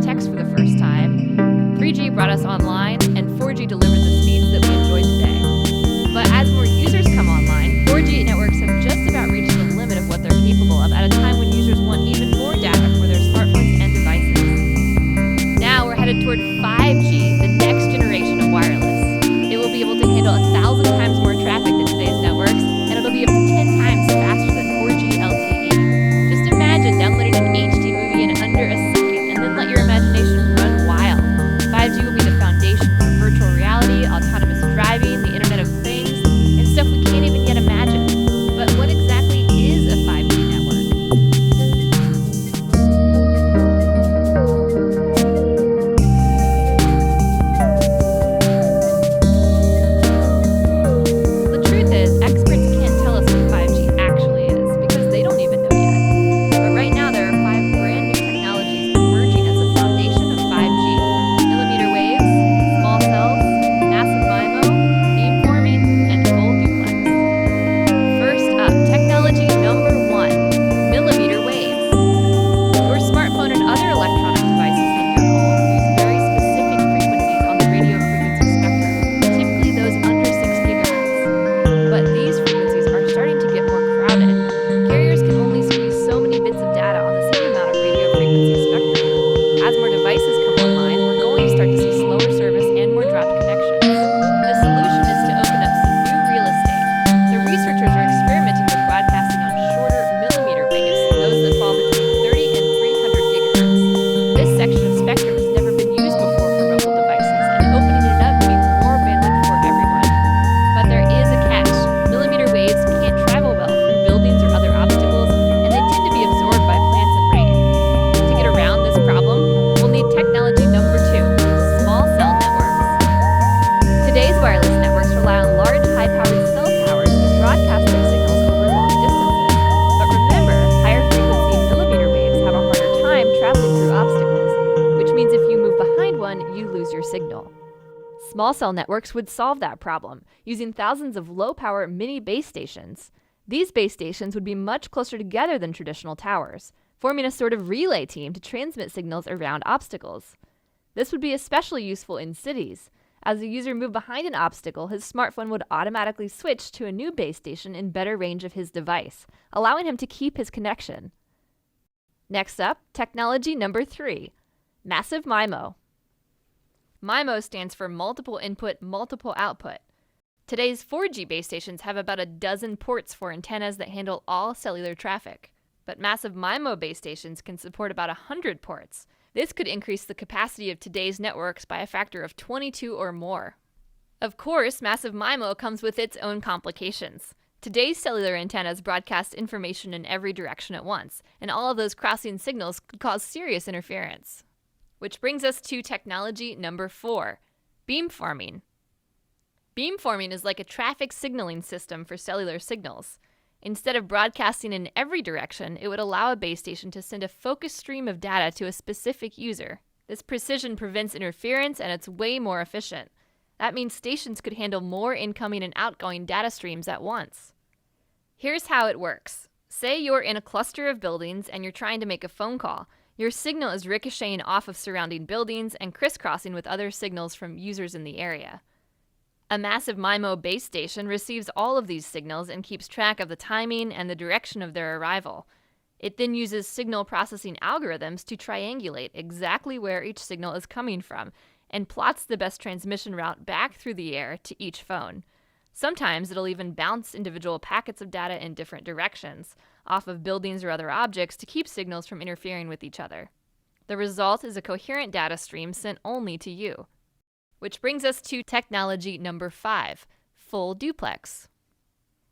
text for the first time, 3G brought us online, and 4G delivered the speeds that we enjoy today. But as more users come online, 4G networks have just about reached the limit of what they're capable of at a time when users want even more data for their smartphones and devices. Now we're headed toward 5G, the next generation of wireless. It will be able to handle 1,000 times more traffic than today's networks, and it'll be up to 10 times faster than 4G LTE. Just imagine downloading an HD movie in under a second, and then let your imagination run wild. 5G will be the foundation for virtual reality, autonomous driving, the Internet of Things, and stuff we can't even yet imagine. But what exactly is a 5G network? The truth is, experts can't tell us what 5G actually is because they don't even know yet. But right now, there are 5 brand new technologies emerging as the foundation of 5G: millimeter waves, small cells, massive MIMO, beamforming, and full duplex. First up, technology number 1, millimeter waves. Your smartphone and other electronic devices in your home use very specific frequencies on the radio frequency spectrum, typically those under 6 gigahertz. But these frequencies are starting to get more crowded. Carriers can only squeeze so many bits of data on the same amount of radio frequency spectrum. As more devices come online, we're going to start to see slower service and more dropped connections. The solution is to open up some new real estate. So researchers are experimenting with broadcasting on shorter millimeter waves, those that fall between 30 and 300 gigahertz. This section of spectrum has never been used before for mobile devices, and opening it up means more bandwidth for everyone. But there is a catch. Millimeter waves can't travel well through buildings or other obstacles, and they tend to be absorbed by plants and rain. To get around this problem, we'll need technology number 2, small cell networks. Today's wireless networks rely on large, high-powered cell towers to broadcast their signals over long distances. But remember, higher frequency millimeter waves have a harder time traveling through obstacles, which means if you move behind one, you lose your signal. Small cell networks would solve that problem, using thousands of low-power mini base stations. These base stations would be much closer together than traditional towers, forming a sort of relay team to transmit signals around obstacles. This would be especially useful in cities. As a user moved behind an obstacle, his smartphone would automatically switch to a new base station in better range of his device, allowing him to keep his connection. Next up, technology number 3, massive MIMO. MIMO stands for multiple input, multiple output. Today's 4G base stations have about a dozen ports for antennas that handle all cellular traffic. But massive MIMO base stations can support about 100 ports. This could increase the capacity of today's networks by a factor of 22 or more. Of course, massive MIMO comes with its own complications. Today's cellular antennas broadcast information in every direction at once, and all of those crossing signals could cause serious interference. Which brings us to technology number 4, beamforming. Beamforming is like a traffic signaling system for cellular signals. Instead of broadcasting in every direction, it would allow a base station to send a focused stream of data to a specific user. This precision prevents interference, and it's way more efficient. That means stations could handle more incoming and outgoing data streams at once. Here's how it works. Say you're in a cluster of buildings and you're trying to make a phone call. Your signal is ricocheting off of surrounding buildings and crisscrossing with other signals from users in the area. A massive MIMO base station receives all of these signals and keeps track of the timing and the direction of their arrival. It then uses signal processing algorithms to triangulate exactly where each signal is coming from and plots the best transmission route back through the air to each phone. Sometimes it'll even bounce individual packets of data in different directions, off of buildings or other objects to keep signals from interfering with each other. The result is a coherent data stream sent only to you. Which brings us to technology number 5, full duplex.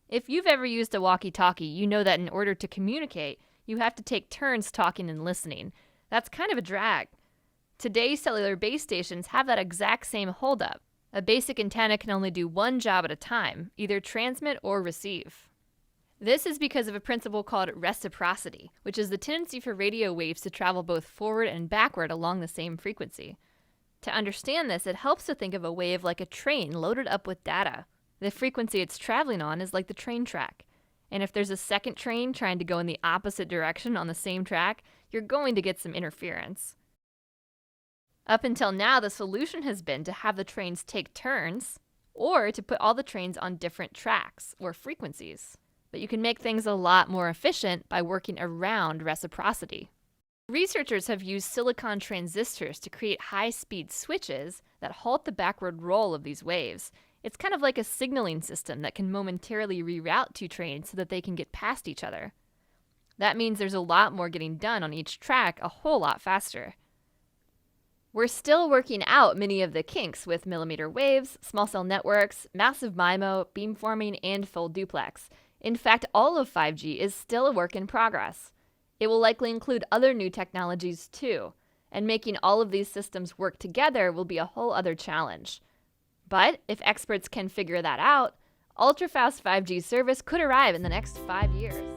If you've ever used a walkie-talkie, you know that in order to communicate, you have to take turns talking and listening. That's kind of a drag. Today's cellular base stations have that exact same holdup. A basic antenna can only do one job at a time, either transmit or receive. This is because of a principle called reciprocity, which is the tendency for radio waves to travel both forward and backward along the same frequency. To understand this, it helps to think of a wave like a train loaded up with data. The frequency it's traveling on is like the train track. And if there's a second train trying to go in the opposite direction on the same track, you're going to get some interference. Up until now, the solution has been to have the trains take turns or to put all the trains on different tracks or frequencies. But you can make things a lot more efficient by working around reciprocity. Researchers have used silicon transistors to create high-speed switches that halt the backward roll of these waves. It's kind of like a signaling system that can momentarily reroute two trains so that they can get past each other. That means there's a lot more getting done on each track a whole lot faster. We're still working out many of the kinks with millimeter waves, small cell networks, massive MIMO, beamforming, and full duplex. In fact, all of 5G is still a work in progress. It will likely include other new technologies too, and making all of these systems work together will be a whole other challenge. But if experts can figure that out, ultra-fast 5G service could arrive in the next 5 years.